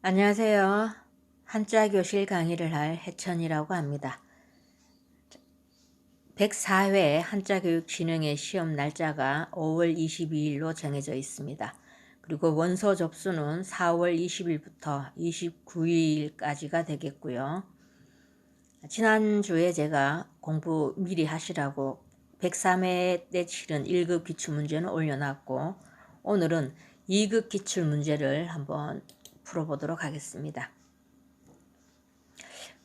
안녕하세요. 한자 교실 강의를 할 해천이라고 합니다. 104회 한자 교육 진흥의 시험 날짜가 5월 22일로 정해져 있습니다. 그리고 원서 접수는 4월 20일부터 29일까지가 되겠고요. 지난주에 제가 공부 미리 하시라고 103회 때 치른 1급 기출문제는 올려놨고, 오늘은 2급 기출문제를 한번 풀어보도록 하겠습니다.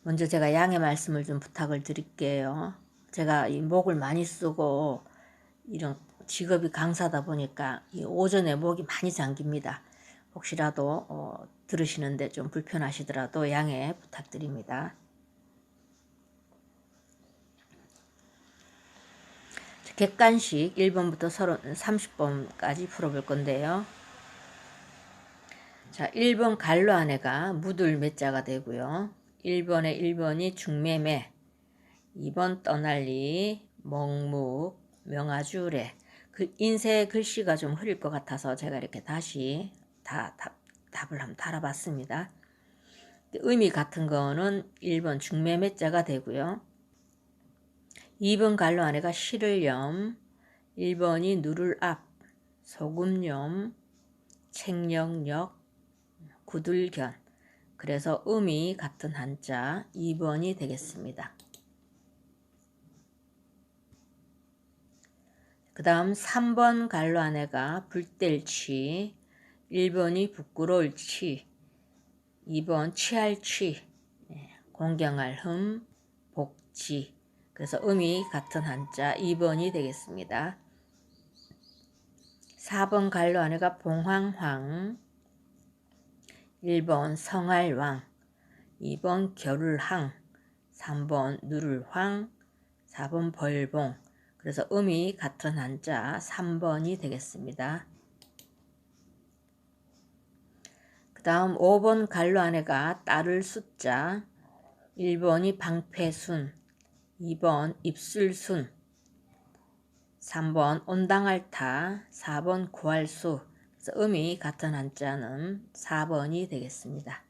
먼저 제가 양해 말씀을 좀 부탁을 드릴게요. 제가 이 목을 많이 쓰고 이런 직업이 강사다 보니까 이 오전에 목이 많이 잠깁니다. 혹시라도 들으시는데 좀 불편하시더라도 양해 부탁드립니다. 객관식 1번부터 30번까지 풀어볼 건데요. 자, 1번 갈로 안에가 묻을 매자가 되고요. 1번이 중매매, 2번 떠날리, 먹묵, 명아주래. 인쇄 글씨가 좀 흐릴 것 같아서 제가 이렇게 다시 답을 한번 달아봤습니다. 의미 같은 거는 1번 중매매자가 되고요. 2번 갈로 안에가 실을염, 1번이 누를 앞, 소금염, 책령역, 구들견. 그래서 음이 같은 한자 2번이 되겠습니다. 그 다음 3번 갈로 안에가 불뗄치, 1번이 부끄러울 치, 2번 취할 취, 공경할 흠, 복지. 그래서 음이 같은 한자 2번이 되겠습니다. 4번 갈로 안에가 봉황황, 1번 성할왕, 2번 겨룰항, 3번 누를황, 4번 벌봉. 그래서 음이 같은 한자 3번이 되겠습니다. 그 다음 5번 갈로 안에가 따를 숫자, 1번이 방패순, 2번 입술순, 3번 온당할타, 4번 구할수. 그래서 음이 같은 한자는 4번이 되겠습니다.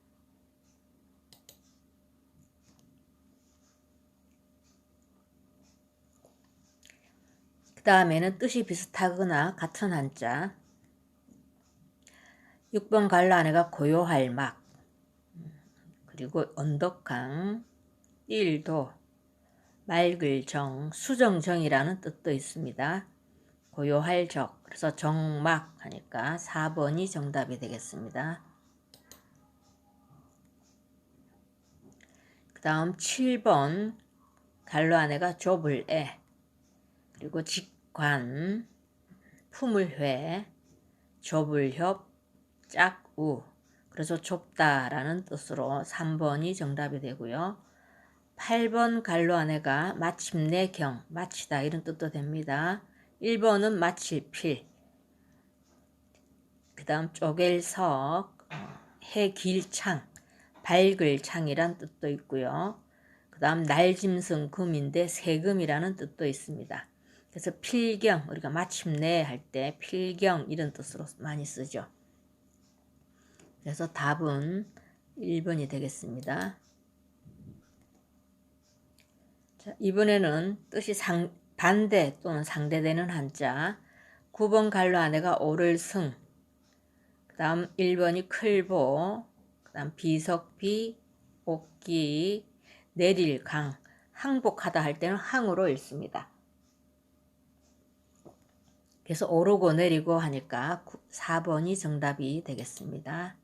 그 다음에는 뜻이 비슷하거나 같은 한자. 6번 갈로 안에가 고요할 막, 그리고 언덕강, 일도, 맑을 정, 수정정이라는 뜻도 있습니다. 고요할 적, 그래서 정막 하니까 4번이 정답이 되겠습니다. 그 다음 7번 갈로 안에가 좁을 애, 그리고 직관, 품을 회, 좁을 협, 짝우. 그래서 좁다라는 뜻으로 3번이 정답이 되고요. 8번 갈로 안에가 마침내 경, 마치다 이런 뜻도 됩니다. 1번은 마칠 필, 그 다음 쪼갤 석, 해길 창, 밝을 창이란 뜻도 있고요. 그 다음 날짐승 금인데 세금이라는 뜻도 있습니다. 그래서 필경, 우리가 마침내 할 때 필경 이런 뜻으로 많이 쓰죠. 그래서 답은 1번이 되겠습니다. 자, 이번에는 뜻이 반대 또는 상대되는 한자. 9번 갈로 안에가 오를 승, 그 다음 1번이 클보, 그 다음 비석비, 옥기, 내릴 강. 항복하다 할 때는 항으로 읽습니다. 그래서 오르고 내리고 하니까 4번이 정답이 되겠습니다.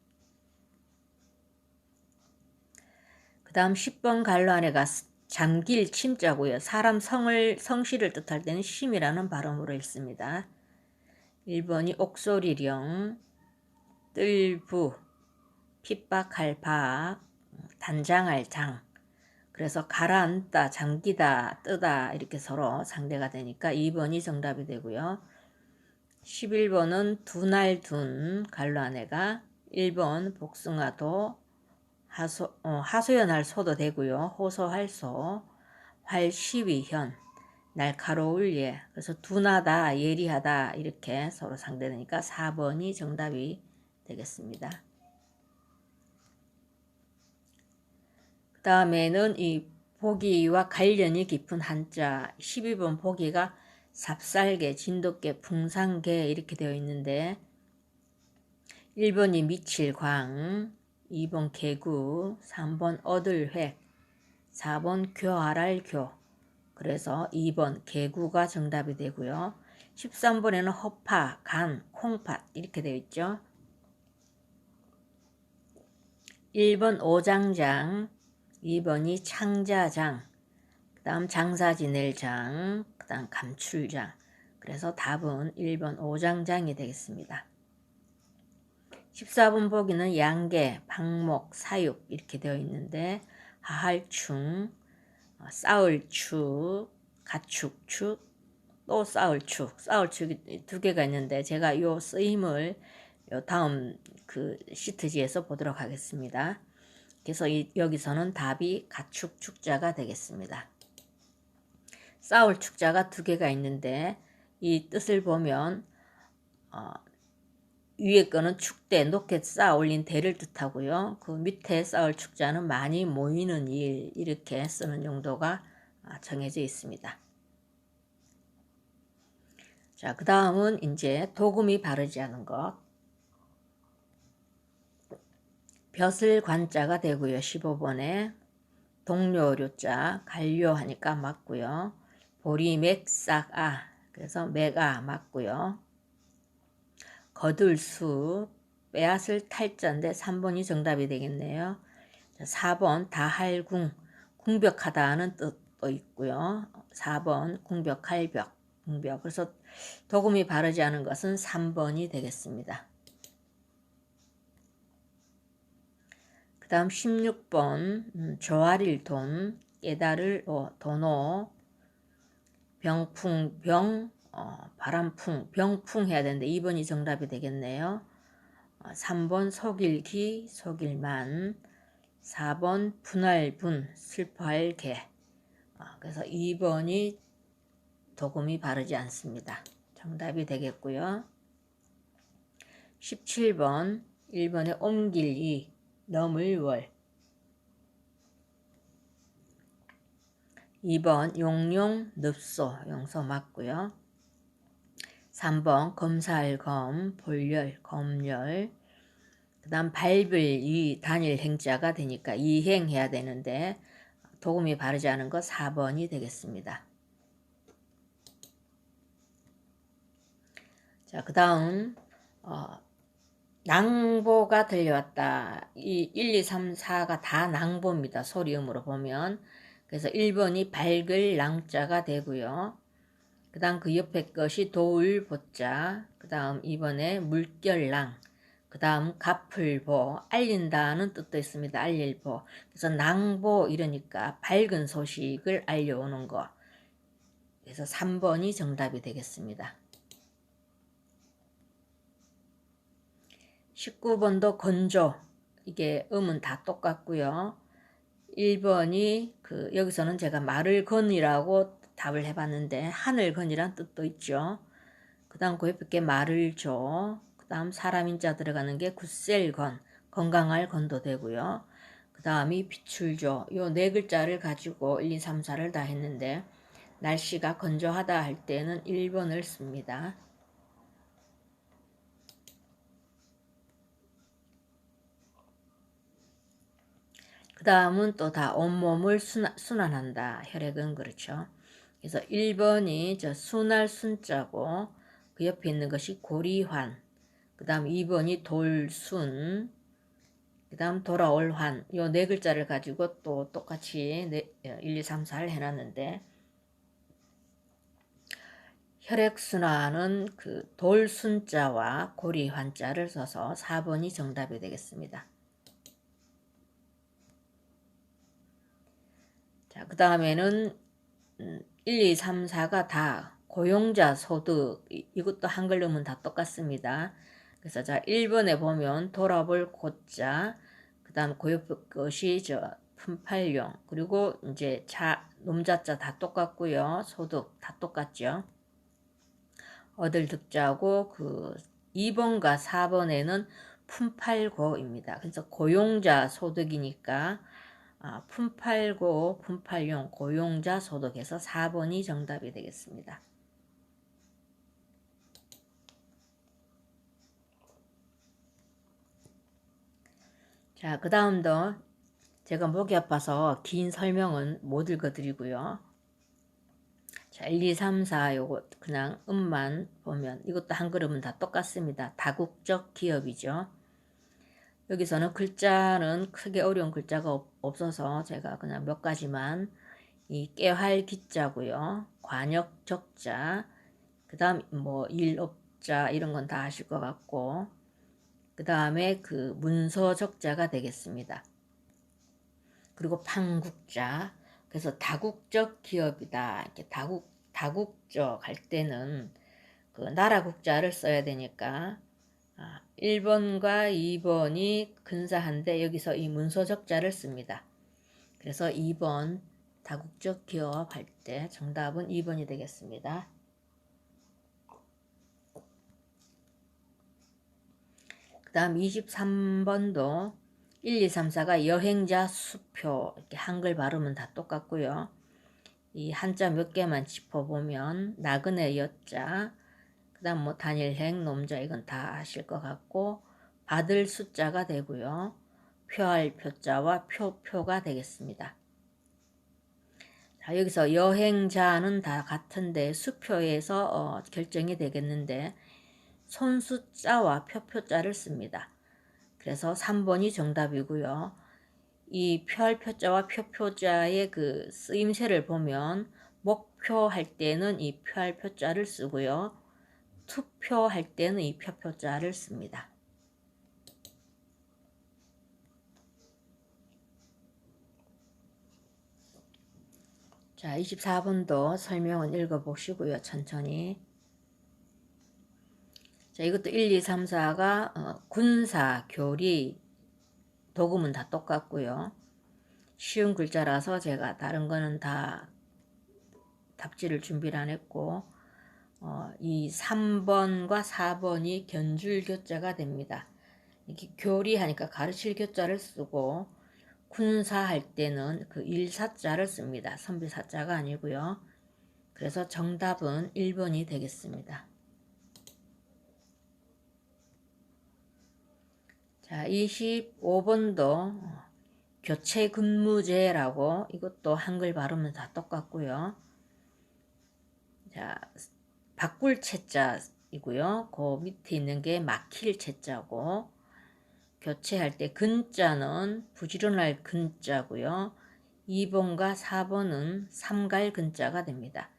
그 다음 10번 갈로 안에가 잠길 침자고요. 사람 성씨를 뜻할 때는 심이라는 발음으로 읽습니다. 1번이 옥소리령, 뜰부, 핍박할 박, 단장할 장. 그래서 가라앉다, 잠기다, 뜨다 이렇게 서로 상대가 되니까 2번이 정답이 되고요. 11번은 두날 둔 갈로 안에가 1번 복숭아도, 하소연할 소도 되고요. 호소할 소, 활시위현, 날카로울 예. 그래서 둔하다, 예리하다 이렇게 서로 상대되니까 4번이 정답이 되겠습니다. 다음에는 이 보기와 관련이 깊은 한자 12번 보기가 삽살개, 진돗개, 풍산개 이렇게 되어 있는데 1번이 미칠광, 2번 개구, 3번 얻을획, 4번 교활할 교. 그래서 2번 개구가 정답이 되고요. 13번에는 허파, 간, 콩팥 이렇게 되어 있죠. 1번 오장장, 2번이 창자장, 그 다음 장사 지낼 장, 그 다음 감출장. 그래서 답은 1번 오장장이 되겠습니다. 14번 보기는 양계, 방목, 사육 이렇게 되어 있는데 하할충, 싸울축, 가축축, 또 싸울축이 두 개가 있는데 제가 요 쓰임을 요 다음 그 시트지에서 보도록 하겠습니다. 그래서 여기서는 답이 가축축자가 되겠습니다. 싸울축자가 두 개가 있는데 이 뜻을 보면 위에 거는 축대, 높게 쌓아 올린 대를 뜻하고요. 그 밑에 쌓을 축자는 많이 모이는 일 이렇게 쓰는 용도가 정해져 있습니다. 자, 그 다음은 이제 도금이 바르지 않은 것. 벼슬 관자가 되고요. 15번에 동료료자 관료하니까 맞고요. 보리맥싹아 그래서 맥아 맞고요. 거들수 빼앗을 탈자인데 3번이 정답이 되겠네요. 4번 다할궁 궁벽하다는 뜻도 있고요. 4번 궁벽할벽 궁벽 그래서 도금이 바르지 않은 것은 3번이 되겠습니다. 그 다음 16번 조아릴 돈 깨달을 도노 병풍 병 바람풍 병풍 해야 되는데 2번이 정답이 되겠네요. 3번 속일기 속일만 4번 분할분 슬퍼할 개 그래서 2번이 도금이 바르지 않습니다. 정답이 되겠고요. 17번 1번에 옮길이 넘을 월 2번 용용 늪소 용소 맞고요. 3번 검사할 검 볼열 검열 그 다음 밟을 이 단일 행자가 되니까 이행해야 되는데 도금이 바르지 않은 거 4번이 되겠습니다. 자, 그 다음 낭보가 들려왔다. 이 1, 2, 3, 4가 다 낭보입니다. 소리음으로 보면. 그래서 1번이 밝을 낭자가 되고요. 그 다음 그 옆에 것이 도울보자. 그 다음 2번에 물결랑. 그 다음 갚을보. 알린다는 뜻도 있습니다. 알릴보. 그래서 낭보 이러니까 밝은 소식을 알려오는 거. 그래서 3번이 정답이 되겠습니다. 19번도 건조 이게 음은 다 똑같고요. 1번이 여기서는 제가 말을 건이라고 답을 해봤는데 하늘 건이란 뜻도 있죠. 그 다음 그 옆에 게 말을 줘. 그 다음 사람 인자 들어가는 게 굳셀 건 건강할 건도 되고요. 그 다음이 빛을 줘. 요 네 글자를 가지고 1, 2, 3, 4를 다 했는데 날씨가 건조하다 할 때는 1번을 씁니다. 그 다음은 또 다 온몸을 순환한다. 혈액은 그렇죠. 그래서 1번이 순할 순자고 그 옆에 있는 것이 고리환. 그 다음 2번이 돌순. 그 다음 돌아올 환. 요 네 글자를 가지고 또 똑같이 1, 2, 3, 4를 해놨는데 혈액순환은 그 돌순자와 고리환자를 써서 4번이 정답이 되겠습니다. 자, 그 다음에는 1, 2, 3, 4가 다 고용자 소득 이것도 한글 넣으면 다 똑같습니다. 그래서 자 1번에 보면 돌아볼 고자 그 다음 고요법 것이 품팔용 그리고 이제 놈자자 다 똑같고요. 소득 다 똑같죠. 얻을 득자고 그 2번과 4번에는 품팔고입니다. 그래서 고용자 소득이니까 품팔고, 품팔용, 고용자 소득에서 4번이 정답이 되겠습니다. 자, 그 다음도 제가 목이 아파서 긴 설명은 못 읽어드리고요. 자, 1, 2, 3, 4 요거 그냥 음만 보면 이것도 한 그림은 다 똑같습니다. 다국적 기업이죠. 여기서는 글자는 크게 어려운 글자가 없어서 제가 그냥 몇 가지만 이 깨활 기자고요. 관역 적자, 그 다음 뭐 일업자 이런 건 다 아실 것 같고, 그 다음에 그 문서 적자가 되겠습니다. 그리고 판국자. 그래서 다국적 기업이다. 이렇게 다국적 할 때는 그 나라 국자를 써야 되니까 1번과 2번이 근사한데 여기서 이 문서 적자를 씁니다. 그래서 2번 다국적 기업 할 때 정답은 2번이 되겠습니다. 그 다음 23번도 1, 2, 3, 4가 여행자 수표 이렇게 한글 발음은 다 똑같고요. 이 한자 몇 개만 짚어보면 나그네 여자, 그 다음 뭐 단일행 놈자 이건 다 아실 것 같고 받을 숫자가 되고요. 표할 표자와 표가 되겠습니다. 자, 여기서 여행자는 다 같은데 수표에서 결정이 되겠는데 손수자와 표자를 씁니다. 그래서 3번이 정답이고요. 이 표할 표자와 표자의 그 쓰임새를 보면 목표할 때는 이 표할 표자를 쓰고요. 투표할 때는 이 표자를 씁니다. 자, 24번도 설명은 읽어보시고요. 천천히. 자, 이것도 1, 2, 3, 4가 군사, 교리, 도금은 다 똑같고요. 쉬운 글자라서 제가 다른 거는 다 답지를 준비를 안 했고 이 3번과 4번이 견줄 교자가 됩니다. 이렇게 교리하니까 가르칠 교자를 쓰고 군사할 때는 그 일사자를 씁니다. 선비사자가 아니고요. 그래서 정답은 1번이 되겠습니다. 자, 25번도 교체 근무제라고 이것도 한글 발음은 다 똑같고요. 자, 바꿀 채자이고요. 그 밑에 있는 게 막힐 채자고 교체할 때 근자는 부지런할 근자고요. 2번과 4번은 삼갈 근자가 됩니다.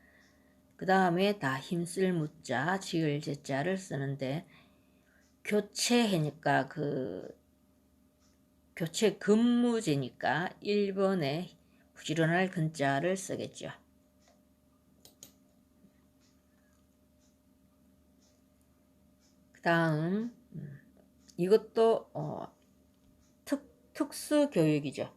그 다음에 다 힘쓸 무자, 지을 제자를 쓰는데 교체해니까 그 교체 근무제니까 1번에 부지런할 근자를 쓰겠죠. 그 다음 이것도 특수교육이죠.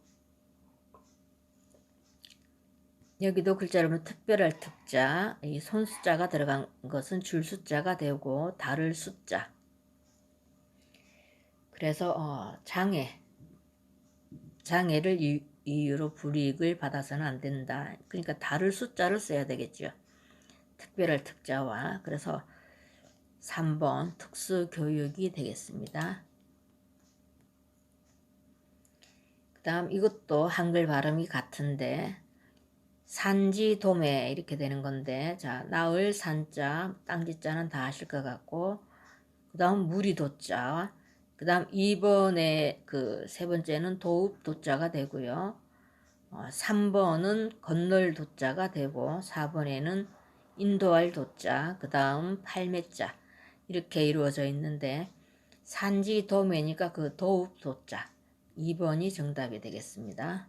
여기도 글자로 보면 특별할 특자, 이 손숫자가 들어간 것은 줄숫자가 되고 다를 숫자. 그래서 장애를 이유로 불이익을 받아서는 안 된다. 그러니까 다를 숫자를 써야 되겠죠. 특별할 특자와. 그래서 3번 특수교육이 되겠습니다. 그 다음 이것도 한글 발음이 같은데 산지도매 이렇게 되는 건데 자 나을 산자 땅지자는 다 아실 것 같고 그 다음 무리도자 그 다음 2번에 그 세 번째는 도읍 도자가 되고요. 3번은 건널 도자가 되고 4번에는 인도할 도자 그 다음 팔매자 이렇게 이루어져 있는데 산지도매니까 그 도읍 도자 2번이 정답이 되겠습니다.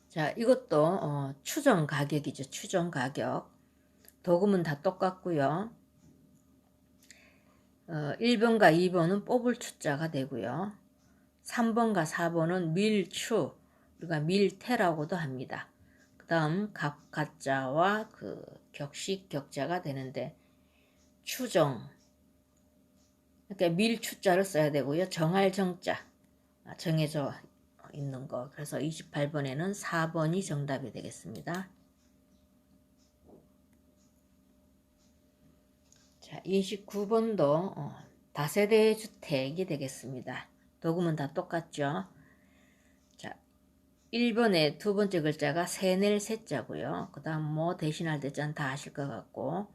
자, 이것도 추정 가격이죠. 추정 가격. 도금은 다 똑같고요. 1번과 2번은 뽑을 추자가 되고요. 3번과 4번은 밀추, 우리가 밀태라고도 합니다. 그 다음 가자와 그 격식 격자가 되는데 추정, 이렇게 밀추자를 써야 되고요. 정할 정자 정해져 있는 거. 그래서 28번에는 4번이 정답이 되겠습니다. 자, 29번도 다세대 주택이 되겠습니다. 도금은 다 똑같죠. 자, 1번의 두 번째 글자가 세낼 세자고요. 그 다음 뭐 대신할 대자는 다 아실 것 같고,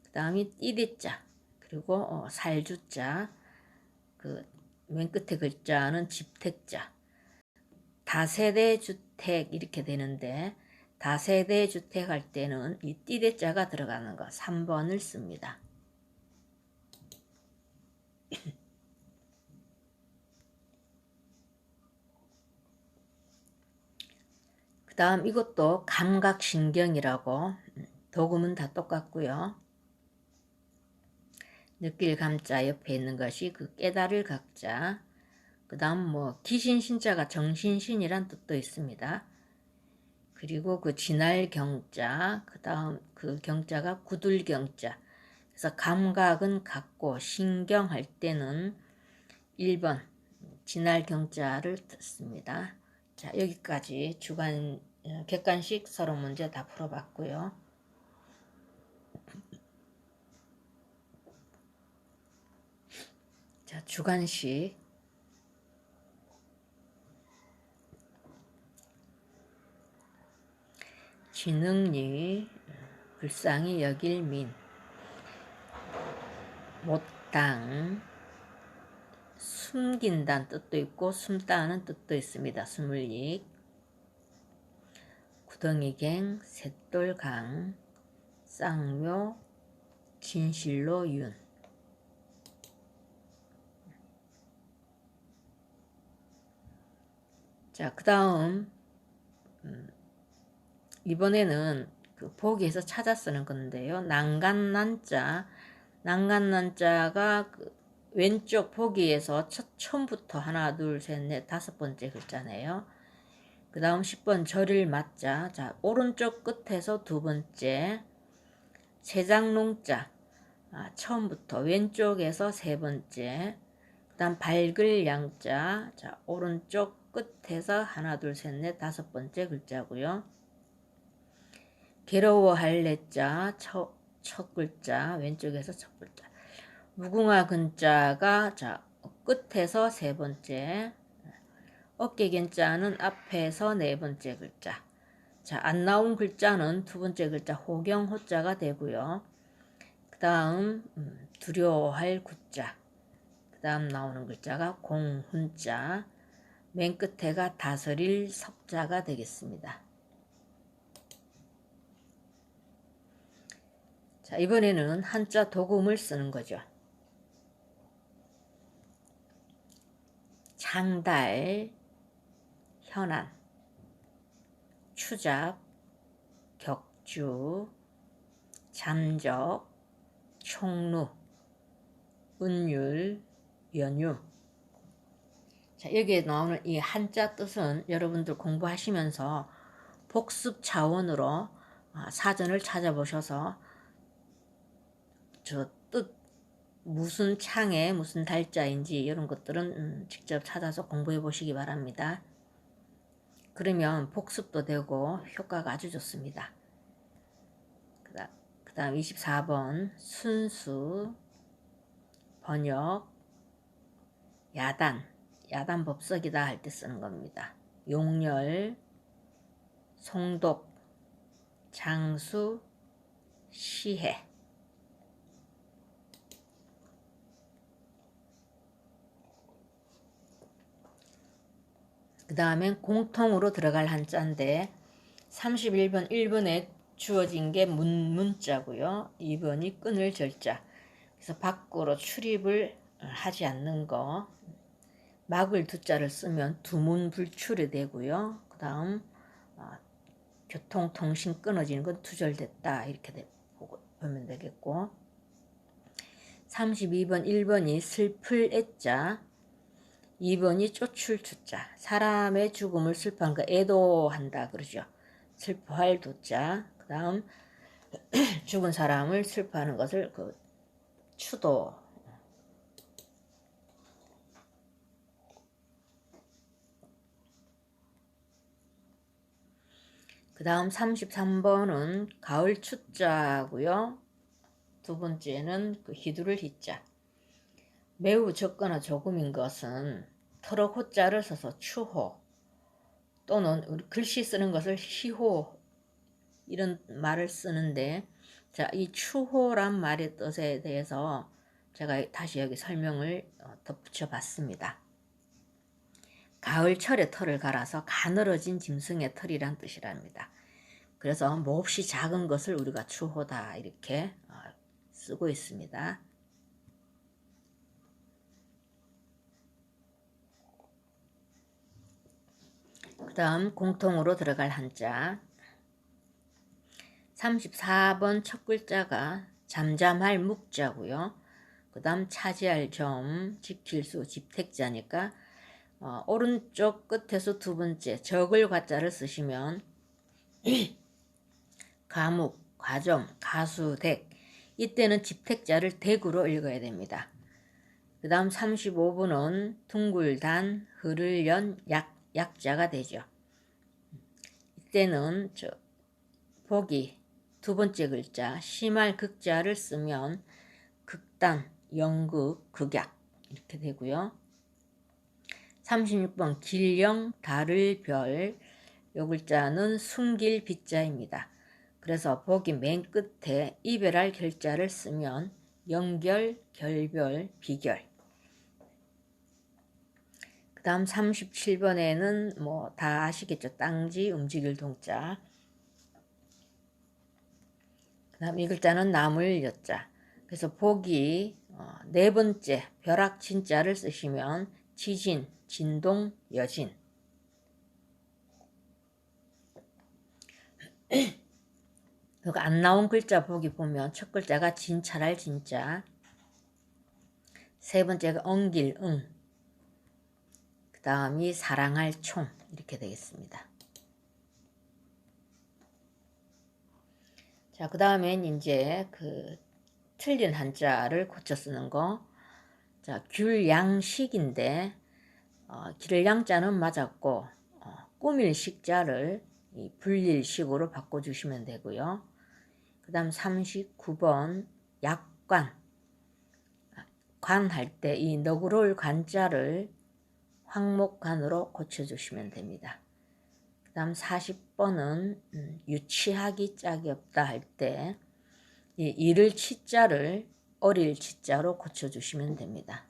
그 다음이 띠대자, 그리고 살주자, 그 맨 끝에 글자는 집택자. 다세대 주택 이렇게 되는데, 다세대 주택 할 때는 이 띠대자가 들어가는 거 3번을 씁니다. 그 다음 이것도 감각신경이라고, 도금은 다 똑같고요. 느낄 감자 옆에 있는 것이 그 깨달을 각자. 그 다음 뭐 기신신자가 정신신이란 뜻도 있습니다. 그리고 그 진할 경자, 그 다음 그 경자가 구들 경자. 그래서 감각은 같고 신경할 때는 1번 진할 경자를 듣습니다. 자, 여기까지 주간 객관식 서로 문제 다 풀어봤고요. 자, 주간식. 지능리, 불쌍히 여길 민, 못당, 숨긴다는 뜻도 있고 숨다는 뜻도 있습니다. 숨을익, 구덩이갱, 셋돌강, 쌍묘, 진실로 윤. 자, 그 다음 이번에는 그 보기에서 찾아 쓰는 건데요. 난간난자, 난간난자가 그 왼쪽 보기에서 처음부터 하나, 둘, 셋, 넷, 다섯 번째 글자네요. 그 다음 10번 절일 맞자. 자, 오른쪽 끝에서 두 번째. 세장농자. 처음부터 왼쪽에서 세 번째. 그 다음 밝을 양자. 자, 오른쪽 끝에서 하나, 둘, 셋, 넷, 다섯 번째 글자고요. 괴로워할 내자. 첫 글자. 왼쪽에서 첫 글자. 무궁화 근자가 자, 끝에서 세 번째. 어깨 gen자는 앞에서 네 번째 글자. 자, 안 나온 글자는 두 번째 글자 호경 호자가 되고요. 그 다음 두려워할 구자. 그 다음 나오는 글자가 공훈자. 맨 끝에가 다스릴 석자가 되겠습니다. 자, 이번에는 한자 도금을 쓰는 거죠. 장달, 현안, 추잡, 격주, 잠적, 총루, 운율, 연유. 자, 여기에 나오는 이 한자 뜻은 여러분들 공부하시면서 복습 차원으로 사전을 찾아보셔서 저 뜻 무슨 창에 무슨 달자인지 이런 것들은 직접 찾아서 공부해 보시기 바랍니다. 그러면 복습도 되고 효과가 아주 좋습니다. 그 다음 24번 순수, 번역, 야단, 야단법석이다 할 때 쓰는 겁니다. 용렬, 송독, 장수, 시해. 그 다음엔 공통으로 들어갈 한자인데 31번 1번에 주어진 게 문자고요. 2번이 끈을 절자. 그래서 밖으로 출입을 하지 않는 거. 막을 두자를 쓰면 두문불출이 되고요. 그 다음 교통통신 끊어지는 건 두절됐다 이렇게 보면 되겠고 32번 1번이 슬플 애자 2번이 쫓을 주자 사람의 죽음을 슬퍼하는 거 애도한다 그러죠. 슬퍼할 두자 그 다음 죽은 사람을 슬퍼하는 것을 그 추도 그 다음 33번은 가을 추자고요. 두 번째는 그 희두를 희자. 매우 적거나 조금인 것은 터럭 호자를 써서 추호, 또는 우리 글씨 쓰는 것을 희호, 이런 말을 쓰는데, 자, 이 추호란 말의 뜻에 대해서 제가 다시 여기 설명을 덧붙여 봤습니다. 가을철에 털을 갈아서 가늘어진 짐승의 털이란 뜻이랍니다. 그래서 몹시 작은 것을 우리가 추호다 이렇게 쓰고 있습니다. 그 다음 공통으로 들어갈 한자. 34번 첫 글자가 잠잠할 묵자고요. 그 다음 차지할 점, 지킬 수, 집택자니까 오른쪽 끝에서 두 번째 적을 과자를 쓰시면 가묵, 과점, 가수, 댁, 이때는 집택자를 댁으로 읽어야 됩니다. 그 다음 35번은 둥글단, 흐를 연, 약자가 되죠. 이때는 보기 두 번째 글자 심할 극자를 쓰면 극단, 연극, 극약 이렇게 되고요. 36번 길령, 달을, 별, 요 글자는 숨길 빗자입니다. 그래서 보기 맨 끝에 이별할 결자를 쓰면 연결, 결별, 비결. 그 다음 37번에는 뭐 다 아시겠죠. 땅지, 움직일 동자. 그 다음 이 글자는 나물 여자. 그래서 보기 네 번째 벼락 진자를 쓰시면 지진, 진동, 여진. 그리고 안 나온 글자 보기 보면 첫 글자가 진찰할 진자, 세 번째가 엉길 응, 그 다음이 사랑할 총 이렇게 되겠습니다. 자, 그 다음엔 이제 그 틀린 한자를 고쳐 쓰는 거. 자, 귤양식인데 기를 양자는 맞았고 꾸밀 식자를 이 불릴 식으로 바꿔주시면 되고요. 그 다음 39번 약관, 관할 때 이 너구롤 관자를 황목관으로 고쳐주시면 됩니다. 그 다음 40번은 유치하기 짝이 없다 할 때 이 이를 치자를 어릴 치자로 고쳐주시면 됩니다.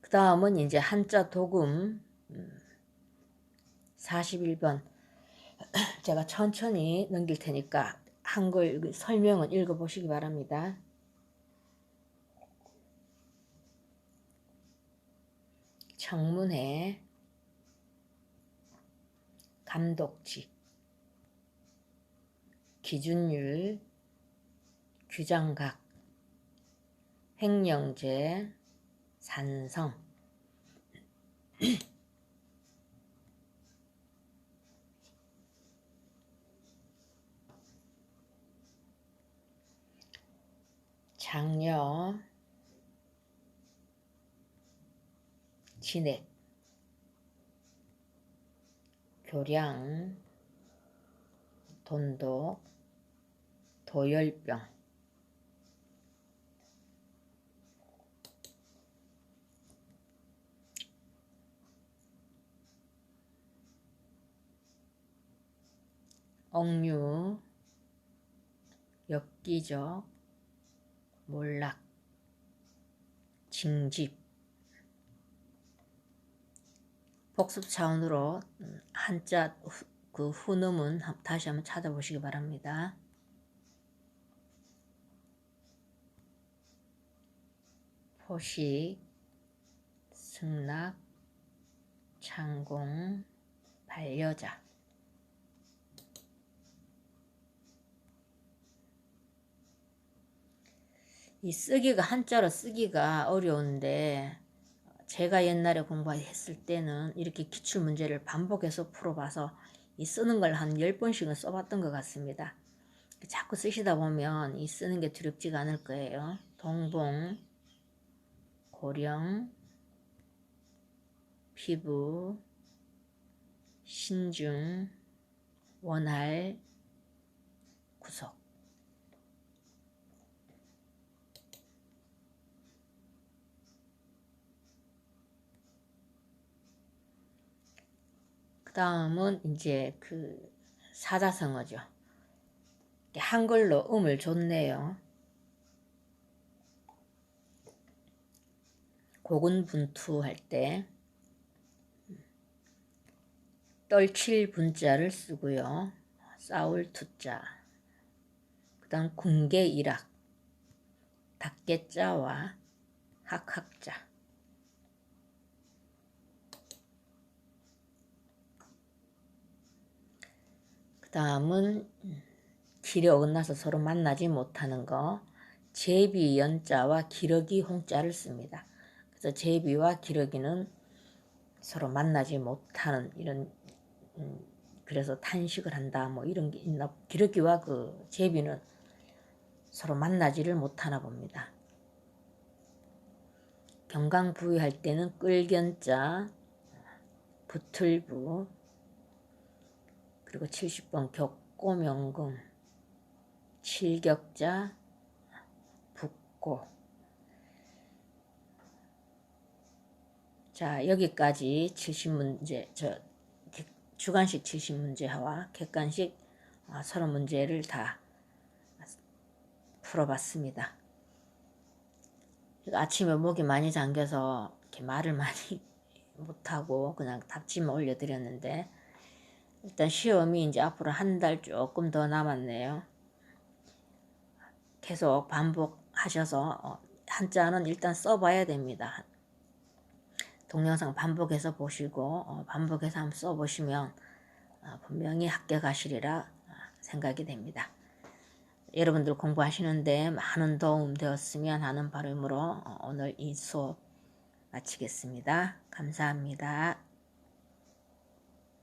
그 다음은 이제 한자 도금 41번 제가 천천히 넘길 테니까 한글 설명은 읽어보시기 바랍니다. 청문회, 감독직, 기준율, 규장각, 횡령제, 산성. 장려, 진액, 교량, 돈독, 도열병. 억류, 엽기적, 몰락, 징집. 복습 차원으로 한자 그 후음은 다시 한번 찾아보시기 바랍니다. 포식, 승낙, 창공, 반려자. 이 쓰기가 한자로 쓰기가 어려운데 제가 옛날에 공부했을 때는 이렇게 기출문제를 반복해서 풀어봐서 이 쓰는 걸 한 10번씩은 써봤던 것 같습니다. 자꾸 쓰시다 보면 이 쓰는 게 두렵지가 않을 거예요. 동봉, 고령, 피부, 신중, 원할, 구속. 그 다음은 이제 그 사자성어죠. 한글로 음을 줬네요. 고군분투할 때 떨칠 분자를 쓰고요. 싸울 투자. 그 다음 군계일학, 닭개자와 학학자. 그 다음은 길이 어긋나서 서로 만나지 못하는 거. 제비 연자와 기러기 홍자를 씁니다. 그래서 제비와 기러기는 서로 만나지 못하는 이런 그래서 탄식을 한다 뭐 이런 게 있나. 기러기와 그 제비는 서로 만나지를 못하나 봅니다. 경강부위할 때는 끌견자, 부틀부, 그리고 70번 격고명금, 칠격자, 북고. 자, 여기까지 70문제, 주관식 70문제와 객관식 30문제를 다 풀어봤습니다. 아침에 목이 많이 잠겨서 이렇게 말을 많이 못하고 그냥 답지만 올려드렸는데, 일단 시험이 이제 앞으로 한 달 조금 더 남았네요. 계속 반복하셔서 한자는 일단 써봐야 됩니다. 동영상 반복해서 보시고 반복해서 한번 써보시면 분명히 합격하시리라 생각이 됩니다. 여러분들 공부하시는데 많은 도움 되었으면 하는 바람으로 오늘 이 수업 마치겠습니다. 감사합니다.